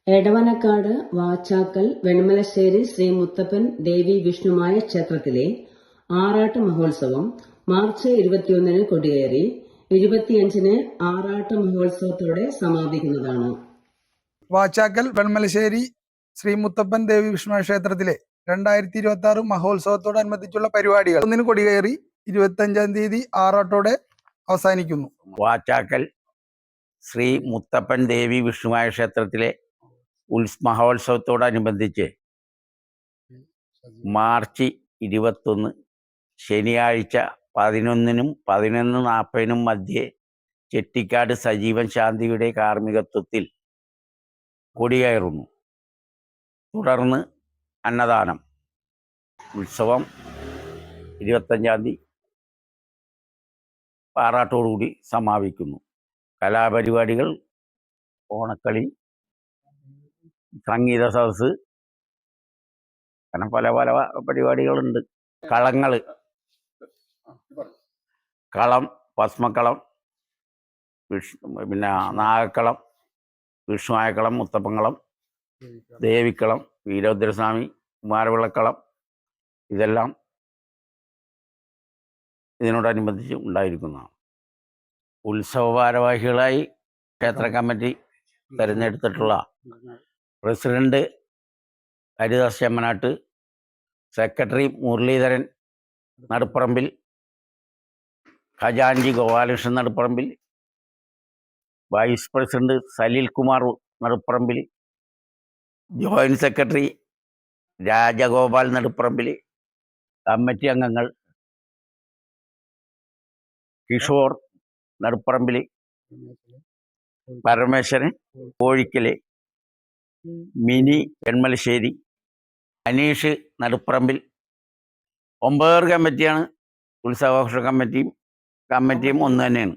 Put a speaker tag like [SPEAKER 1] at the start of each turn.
[SPEAKER 1] എടവനക്കാട് വാച്ചാക്കൽ വെണ്മലശ്ശേരി ശ്രീ മുത്തപ്പൻ ദേവി വിഷ്ണുമായ ക്ഷേത്രത്തിലെ ആറാട്ട് മഹോത്സവം മാർച്ച് 21-ന് കൊടിയേറി 25-ന് ആറാട്ട് മഹോത്സവത്തോടെ സമാപിക്കുന്നതാണ്.
[SPEAKER 2] വാച്ചാക്കൽ വെണ്മലശ്ശേരി ശ്രീ മുത്തപ്പൻ ദേവി വിഷ്ണുമായ ക്ഷേത്രത്തിലെ 2026 മഹോത്സവത്തോടനുബന്ധിച്ചുള്ള പരിപാടികൾ 1-ന് കൊടികയറി 25-ാം തീയതി ആറാട്ടോടെ അവസാനിക്കുന്നു.
[SPEAKER 3] വാച്ചാക്കൽ ശ്രീ മുത്തപ്പൻ ദേവി വിഷ്ണുമായ ക്ഷേത്രത്തിലെ മഹോത്സവത്തോടനുബന്ധിച്ച് മാർച്ച് 21 ശനിയാഴ്ച 11-നും 11:40-നും മധ്യേ ചെട്ടിക്കാട് സജീവൻ ശാന്തിയുടെ കാർമ്മികത്വത്തിൽ കൊടികയറുന്നു. തുടർന്ന് അന്നദാനം. ഉത്സവം 25-ാം തീയതി ആറാട്ടോടുകൂടി സമാപിക്കുന്നു. കലാപരിപാടികൾ, ഓണക്കളി, സംഗീത സദസ്സ്, അങ്ങനെ പല പല പരിപാടികളുണ്ട്. കളം, ഭസ്മക്കളം, പിന്നെ നാഗക്കളം, വിഷ്ണുവായക്കളം, മുത്തപ്പങ്കളം, ദേവിക്കളം, വീരഭദ്രസ്വാമി, കുമാരവിളക്കളം, ഇതെല്ലാം ഇതിനോടനുബന്ധിച്ച് ഉണ്ടായിരിക്കുന്നതാണ്. ഉത്സവ ഭാരവാഹികളായി ക്ഷേത്ര കമ്മിറ്റി തിരഞ്ഞെടുത്തിട്ടുള്ള പ്രസിഡന്റ് ഹരിദാസ് ചെമ്മനാട്ട്, സെക്രട്ടറി മുരളീധരൻ നടുപ്പറമ്പിൽ, ഖജാൻജി Gopalakrishnan Naduparambil, vice president Salil Kumar Naduparambil, joint secretary Rajagopal Naduparambil, committee അംഗങ്ങൾ കിഷോർ നടുപ്പറമ്പിൽ, പരമേശ്വരൻ കോഴിക്കല്, മിനി വെണ്മലശ്ശേരി, അനീഷ് നടുപ്പറമ്പിൽ. 9 കമ്മിറ്റിയാണ്. ഉത്സവാഘോഷ കമ്മിറ്റിയും ഒന്ന് തന്നെയാണ്.